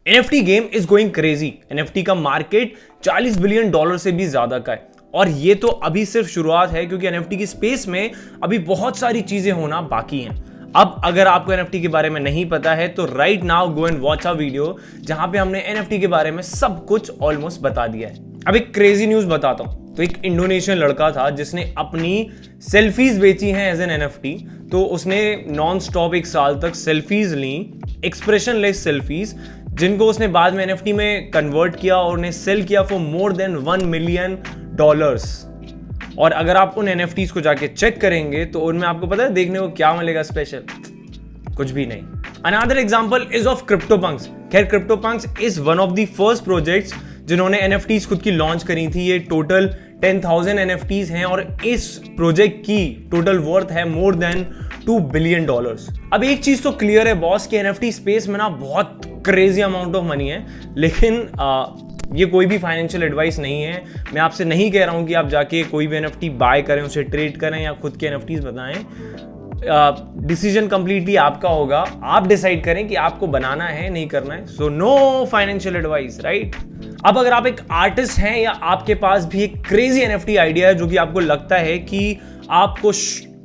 NFT game is going crazy. NFT का market $40 billion से भी ज्यादा का है और ये तो अभी सिर्फ शुरुआत है क्योंकि NFT की स्पेस में अभी बहुत सारी चीजें होना बाकी हैं। अब अगर आपको NFT के बारे में नहीं पता है तो right now go and watch a video जहां पे हमने NFT के बारे में सब कुछ ऑलमोस्ट बता दिया है। अब एक क्रेजी न्यूज बताता हूं। तो एक इंडोनेशियन लड़का था जिसने अपनी सेल्फीज बेची हैं एज एन NFT। तो उसने नॉन स्टॉप 1 साल तक सेल्फीज ली, एक्सप्रेशन लेस सेल्फीज, जिनको उसने बाद में NFT में कन्वर्ट किया और उन्हें सेल किया फॉर मोर देन $1 मिलियन। और अगर आप उन NFTs को जाके चेक करेंगे तो उनमें आपको पता है देखने को क्या मिलेगा स्पेशल? कुछ भी नहीं। Another example is of CryptoPunks। खैर CryptoPunks is one of the first projects जिन्होंने NFTs खुद की लॉन्च करी थी। ये टोटल 10,000 NFTs हैं और इस प्रोजेक्ट की टोटल वर्थ है मोर देन $2 बिलियन। अब एक चीज तो क्लियर है बॉस कि NFT स्पेस में ना बहुत क्रेजी अमाउंट ऑफ मनी है, लेकिन ये कोई भी फाइनेंशियल एडवाइस नहीं है। मैं आपसे नहीं कह रहा हूं कि आप जाके कोई भी NFT बाय करें, उसे ट्रेड करें या खुद के NFTs बनाएं। डिसीजन कंप्लीटली आपका होगा। आप डिसाइड करें कि आपको बनाना है नहीं करना है। So no financial advice, right? अब अगर आप एक आर्टिस्ट हैं या आपके पास भी एक क्रेजी NFT आइडिया है जो कि आपको लगता है कि आपको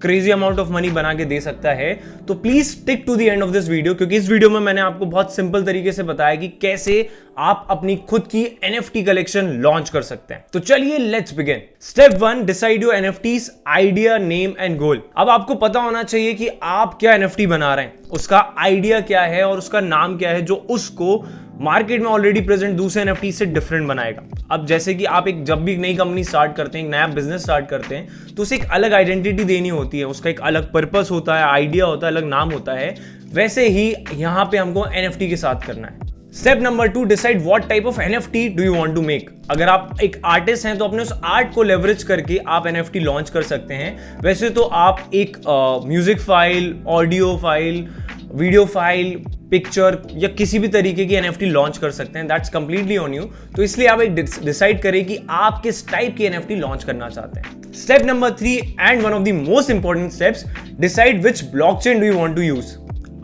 क्रेजी अमाउंट ऑफ मनी बना के दे सकता है, तो please stick to the end of this video, क्योंकि इस वीडियो में मैंने आपको बहुत सिंपल तरीके से बताया कि कैसे आप अपनी खुद की NFT कलेक्शन लॉन्च कर सकते हैं। तो चलिए let's begin. Step 1, decide your NFTs idea, name and goal. अब आपको पता होना चाहिए कि आप क्या NFT बना रहे हैं, उसका आइडिया क्या है और उसका नाम क्या है जो उसको मार्केट में ऑलरेडी प्रेजेंट दूसरे NFT से डिफरेंट बनाएगा। अब जैसे कि आप जब भी नई कंपनी स्टार्ट करते हैं, एक नया बिजनेस स्टार्ट करते हैं, तो उसे एक अलग आइडेंटिटी देनी होती है, उसका एक अलग पर्पस होता है, आइडिया होता है, अलग नाम होता है। वैसे ही यहां पे हमको NFT के साथ करना है। Step number 2, decide what type of NFT do you want to make. अगर आप एक आर्टिस्ट हैं तो अपने उस आर्ट को लेवरेज करके आप NFT लॉन्च कर सकते हैं। वैसे तो आप एक music file, audio file, video file, picture या किसी भी तरीके की NFT लॉन्च कर सकते हैं। That's completely on you. तो इसलिए आप एक डिसाइड करें कि आप किस टाइप की NFT लॉन्च करना चाहते हैं। Step number 3 and one of the most important steps, decide which blockchain do you want to use.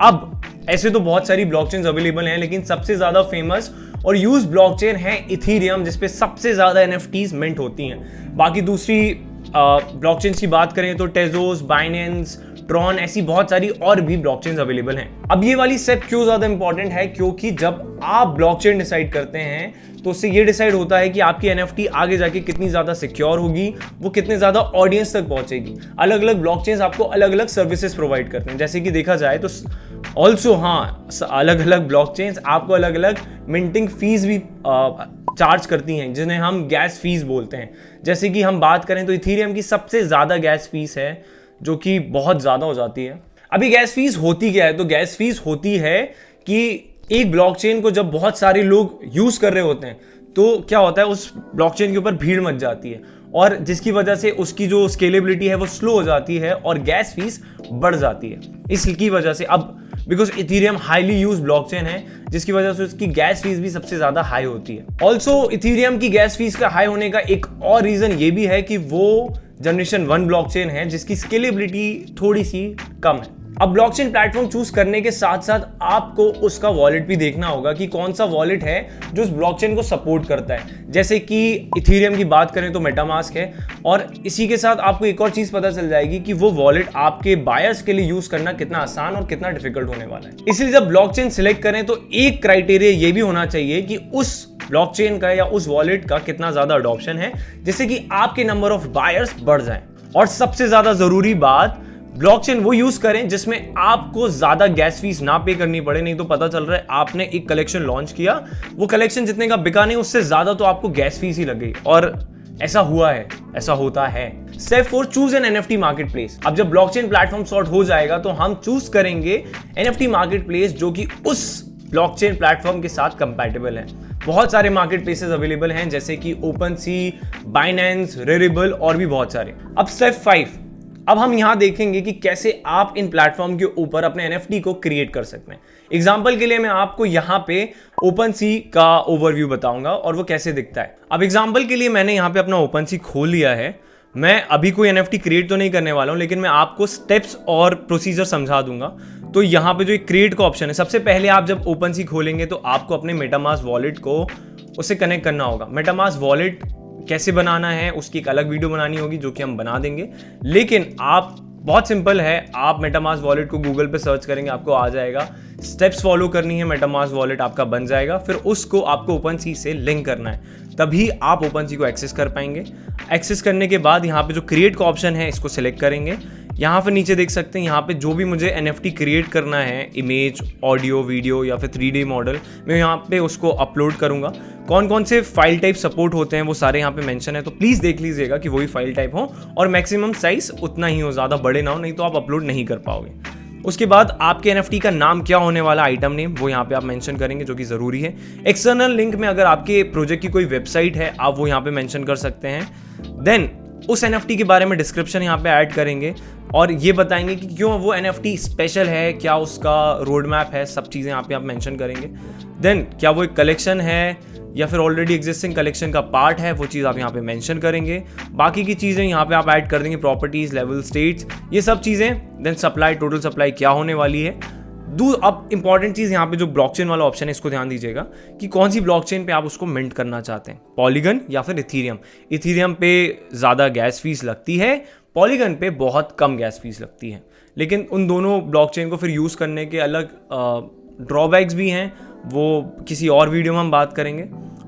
अब ऐसे तो बहुत सारी ब्लॉकचेन्स अवेलेबल हैं, लेकिन सबसे ज्यादा फेमस और यूज ब्लॉकचेन है इथेरियम, जिसपे सबसे ज्यादा NFTs मिंट होती हैं। बाकी दूसरी ब्लॉकचेन्स की बात करें तो टेजोस, बाइनेंस, ट्रॉन, ऐसी बहुत सारी और भी ब्लॉकचेन्स अवेलेबल हैं। अब ये वाली स्टेप क्यों ज्यादा इंपॉर्टेंट है? क्योंकि जब आप ब्लॉकचेन डिसाइड करते हैं तो उससे ये डिसाइड होता है कि आपकी NFT आगे जाके कितनी ज्यादा सिक्योर होगी, वो कितने ज्यादा ऑडियंस तक पहुंचेगी। अलग अलग ब्लॉकचेन्स आपको अलग अलग सर्विसेज प्रोवाइड करते हैं। जैसे कि देखा जाए तो ऑल्सो अलग अलग ब्लॉकचेन्स आपको अलग अलग मिंटिंग फीस भी चार्ज करती हैं, जिन्हें हम गैस फीस बोलते हैं। जैसे कि हम बात करें तो इथेरियम की सबसे ज्यादा गैस फीस है, जो कि बहुत ज्यादा हो जाती है। अभी गैस फीस होती क्या है? तो गैस फीस होती है कि एक ब्लॉकचेन को जब बहुत सारे लोग यूज कर रहे होते हैं तो क्या होता है, उस ब्लॉकचेन के ऊपर भीड़ मच जाती है और जिसकी वजह से उसकी जो स्केलेबिलिटी है वो स्लो हो जाती है और गैस फीस बढ़ जाती है। इसकी वजह से अब because Ethereum highly use blockchain है, जिसकी वजह से उसकी गैस फीस भी सबसे ज्यादा हाई होती है। ऑल्सो इथेरियम की गैस फीस का हाई होने का एक और रीजन ये भी है कि वो जनरेशन 1 ब्लॉकचेन है जिसकी स्केलेबिलिटी थोड़ी सी कम है। अब ब्लॉकचेन प्लेटफॉर्म चूज करने के साथ साथ आपको उसका वॉलेट भी देखना होगा कि कौन सा वॉलेट है जो उस ब्लॉकचेन को सपोर्ट करता है। जैसे कि इथेरियम की बात करें तो मेटामास्क है, और इसी के साथ आपको एक और चीज पता चल जाएगी कि वो वॉलेट आपके बायर्स के लिए यूज करना कितना आसान और कितना डिफिकल्ट होने वाला है। इसलिए जब ब्लॉकचेन सिलेक्ट करें तो एक क्राइटेरिया ये भी होना चाहिए कि उस ब्लॉकचेन का या उस वॉलेट का कितना ज्यादा अडॉप्शन है, जिससे कि आपके नंबर ऑफ बायर्स बढ़ जाएं। और सबसे ज्यादा जरूरी बात, ब्लॉकचेन वो यूज करें जिसमें आपको ज्यादा गैस फीस ना पे करनी पड़े। नहीं तो पता चल रहा है आपने एक कलेक्शन लॉन्च किया, वो कलेक्शन जितने का बिका नहीं उससे ज्यादा तो आपको गैस फीस ही लग गई, और ऐसा हुआ है, ऐसा होता है। Step 4, choose an NFT market place. अब जब ब्लॉकचेन प्लेटफॉर्म सॉर्ट हो जाएगा तो हम चूज करेंगे NFT मार्केट प्लेस जो कि उस ब्लॉकचेन प्लेटफॉर्म के साथ कंपैटिबल है। बहुत सारे मार्केट प्लेसेस अवेलेबल हैं, जैसे कि OpenSea, बाइनेंस, Rarible और भी बहुत सारे। अब स्टेप 5, अब हम यहां देखेंगे कि कैसे आप इन प्लेटफॉर्म के ऊपर अपने NFT को क्रिएट कर सकते हैं। एग्जाम्पल के लिए मैं आपको यहां पे OpenSea का ओवरव्यू बताऊंगा और वो कैसे दिखता है। अब एग्जाम्पल के लिए मैंने यहां पे अपना OpenSea खोल लिया है। मैं अभी कोई NFT क्रिएट तो नहीं करने वाला हूँ, लेकिन मैं आपको स्टेप्स और प्रोसीजर समझा दूंगा। तो यहाँ पे जो एक क्रिएट का ऑप्शन है, सबसे पहले आप जब OpenSea खोलेंगे तो आपको अपने मेटामास्क वॉलेट को उससे कनेक्ट करना होगा। मेटामास्क वॉलेट कैसे बनाना है उसकी एक अलग वीडियो बनानी होगी जो कि हम बना देंगे, लेकिन आप बहुत सिंपल है, आप मेटामास्क वॉलेट को गूगल पे सर्च करेंगे, आपको आ जाएगा। स्टेप्स फॉलो करनी है, मेटामास्क वॉलेट आपका बन जाएगा। फिर उसको आपको OpenSea से लिंक करना है, तभी आप OpenSea को एक्सेस कर पाएंगे। एक्सेस करने के बाद यहाँ पे जो क्रिएट का ऑप्शन है इसको सिलेक्ट करेंगे। यहाँ पे नीचे देख सकते हैं, यहाँ पे जो भी मुझे NFT क्रिएट करना है, इमेज, ऑडियो, वीडियो या फिर 3D मॉडल, मैं यहाँ पे उसको अपलोड करूँगा। कौन कौन से फाइल टाइप सपोर्ट होते हैं वो सारे यहाँ पे मेंशन है, तो प्लीज़ देख लीजिएगा कि वही फाइल टाइप हो और मैक्सिमम साइज उतना ही हो, ज़्यादा बड़े ना हो, नहीं तो आप अपलोड नहीं कर पाओगे। उसके बाद आपके NFT का नाम क्या होने वाला, आइटम नेम, वो यहाँ पे आप मेंशन करेंगे जो कि ज़रूरी है। एक्सटर्नल लिंक में अगर आपके प्रोजेक्ट की कोई वेबसाइट है आप वो यहाँ पे मेंशन कर सकते हैं। देन उस NFT के बारे में डिस्क्रिप्शन यहाँ पे ऐड करेंगे और ये बताएंगे कि क्यों वो NFT स्पेशल है, क्या उसका रोड मैप है, सब चीज़ें यहाँ पे आप मेंशन करेंगे। देन क्या वो एक कलेक्शन है या फिर ऑलरेडी एग्जिस्टिंग कलेक्शन का पार्ट है, वो चीज़ आप यहाँ पे मेंशन करेंगे। बाकी की चीज़ें यहाँ पे आप ऐड कर देंगे, प्रॉपर्टीज़, लेवल, स्टेट्स, ये सब चीज़ें। देन सप्लाई, टोटल सप्लाई क्या होने वाली है। अब इंपॉर्टेंट चीज़ यहाँ पे जो ब्लॉकचेन वाला ऑप्शन है इसको ध्यान दीजिएगा कि कौन सी ब्लॉकचेन पे आप उसको मिंट करना चाहते हैं, पॉलीगन या फिर इथीरियम। इथीरियम पे ज़्यादा गैस फीस लगती है, पॉलीगन पे बहुत कम गैस फीस लगती है, लेकिन उन दोनों ब्लॉकचेन को फिर यूज़ करने के अलग ड्रॉबैक्स भी हैं, वो किसी और वीडियो में हम बात करेंगे।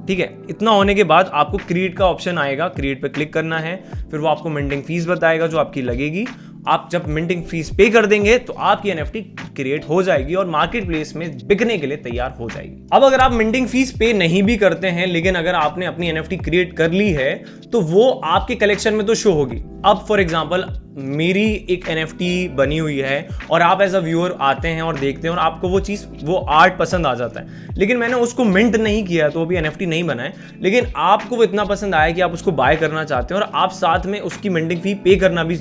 ठीक है, इतना होने के बाद आपको क्रिएट का ऑप्शन आएगा, क्रिएट पे क्लिक करना है, फिर वो आपको मिंटिंग फीस बताएगा जो आपकी लगेगी। आप जब मिंटिंग फीस पे कर देंगे तो आपकी NFT क्रिएट हो जाएगी और मार्केट प्लेस में बिकने के लिए तैयार हो जाएगी। अब अगर आप मिंटिंग फीस पे नहीं भी करते हैं, लेकिन अगर आपने अपनी NFT क्रिएट कर ली है तो वो आपके कलेक्शन में तो शो होगी। अब फॉर एग्जांपल मेरी एक NFT बनी हुई है और आप एज अ व्यूअर आते हैं और देखते हैं और आपको वो चीज़, वो आर्ट पसंद आ जाता है, लेकिन मैंने उसको मिंट नहीं किया तो अभी NFT नहीं बना है, लेकिन आपको वो इतना पसंद आया कि आप उसको बाय करना चाहते हैं और आप साथ में उसकी मिंटिंग फी पे करना भी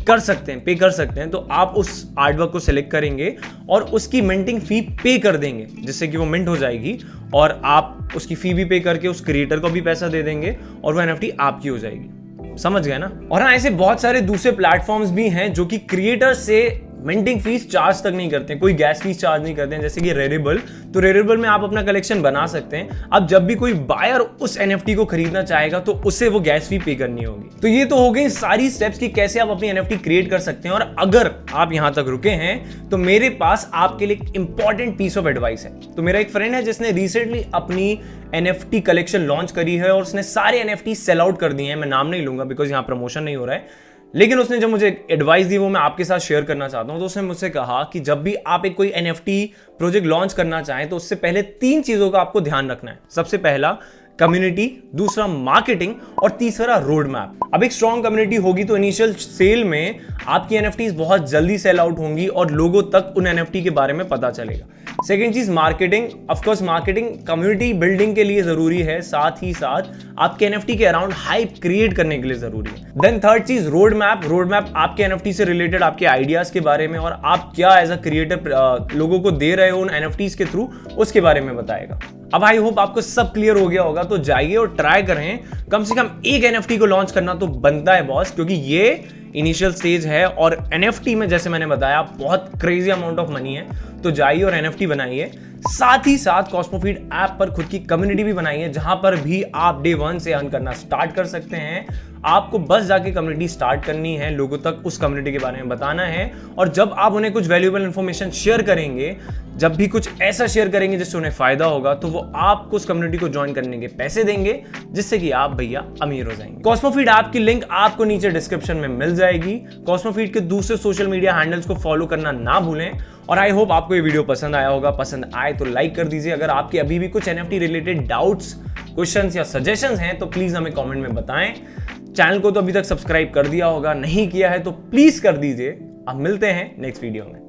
कर सकते हैं, पे कर सकते हैं। तो आप उस आर्टवर्क को सिलेक्ट करेंगे और उसकी मिंटिंग फी पे कर देंगे, जिससे कि वो मिंट हो जाएगी और आप उसकी फी भी पे करके उस क्रिएटर को भी पैसा दे देंगे और वो NFT आपकी हो जाएगी। समझ गए ना। और हाँ, ऐसे बहुत सारे दूसरे प्लेटफॉर्म्स भी हैं जो कि क्रिएटर से मिंटिंग फीस चार्ज तक नहीं करते हैं, कोई गैस फीस चार्ज नहीं करते हैं, जैसे कि रेरेबल। तो रेरेबल में आप अपना कलेक्शन बना सकते हैं। अब जब भी कोई बायर उस NFT को खरीदना चाहेगा तो उससे वो गैस फी पे करनी होगी। तो ये तो हो गई सारी स्टेप्स कि कैसे आप अपनी NFT क्रिएट कर सकते हैं। और अगर आप यहां तक रुके हैं तो मेरे पास आपके लिए एक इंपॉर्टेंट पीस ऑफ एडवाइस है। तो मेरा एक फ्रेंड है जिसने रिसेंटली अपनी NFT कलेक्शन लॉन्च करी है और उसने सारे NFT सेल आउट कर दिए हैं। मैं नाम नहीं लूंगा बिकॉज यहाँ प्रमोशन नहीं हो रहा है, लेकिन उसने जो मुझे एडवाइस दी वो मैं आपके साथ शेयर करना चाहता हूं। तो उसने मुझसे कहा कि जब भी आप एक कोई NFT प्रोजेक्ट लॉन्च करना चाहें तो उससे पहले 3 चीजों का आपको ध्यान रखना है। सबसे पहला कम्युनिटी, दूसरा मार्केटिंग और तीसरा रोड मैप। अब एक स्ट्रॉन्ग कम्युनिटी होगी तो इनिशियल सेल में आपकी NFTs बहुत जल्दी सेल आउट होंगी और लोगों तक उन NFT के बारे में पता चलेगा। सेकेंड चीज marketing. Of course marketing community building के लिए जरूरी है, साथ ही साथ आपके NFT के अराउंड हाइप क्रिएट करने के लिए जरूरी है। देन थर्ड चीज रोड मैप। रोड मैप आपके NFT से रिलेटेड आपके आइडियाज के बारे में और आप क्या एज अ क्रिएटर लोगों को दे रहे हो उन NFTs के थ्रू, उसके बारे में बताएगा। अब आई होप आपको सब क्लियर हो गया होगा। तो जाइए और ट्राई करें, कम से कम एक NFT को लॉन्च करना तो बनता है बॉस, क्योंकि ये इनिशियल स्टेज है और NFT में जैसे मैंने बताया बहुत क्रेजी अमाउंट ऑफ मनी है। तो जाइए और NFT बनाइए, साथ ही साथ कॉस्मोफीड ऐप पर खुद की कम्युनिटी भी बनाइए जहां पर भी आप डे 1 से अर्न करना स्टार्ट कर सकते हैं। आपको बस जाके कम्युनिटी स्टार्ट करनी है, लोगों तक उस कम्युनिटी के बारे में बताना है और जब आप उन्हें कुछ वैल्यूएबल इंफॉर्मेशन शेयर करेंगे, जब भी कुछ ऐसा शेयर करेंगे जिससे उन्हें फायदा होगा, तो वो आपको उस कम्युनिटी को ज्वाइन करने के पैसे देंगे, जिससे कि आप भैया अमीर हो जाएंगे। कॉस्मोफीड ऐप की लिंक आपको नीचे डिस्क्रिप्शन में मिल जाएगी। कॉस्मोफीड के दूसरे सोशल मीडिया हैंडल्स को फॉलो करना ना भूलें। और आई होप आपको ये वीडियो पसंद आया होगा। पसंद आए तो लाइक कर दीजिए। अगर आपके अभी भी कुछ NFT रिलेटेड डाउट्स, क्वेश्चंस या सजेशंस हैं तो प्लीज हमें कमेंट में बताएं। चैनल को तो अभी तक सब्सक्राइब कर दिया होगा, नहीं किया है तो प्लीज कर दीजिए। अब मिलते हैं नेक्स्ट वीडियो में।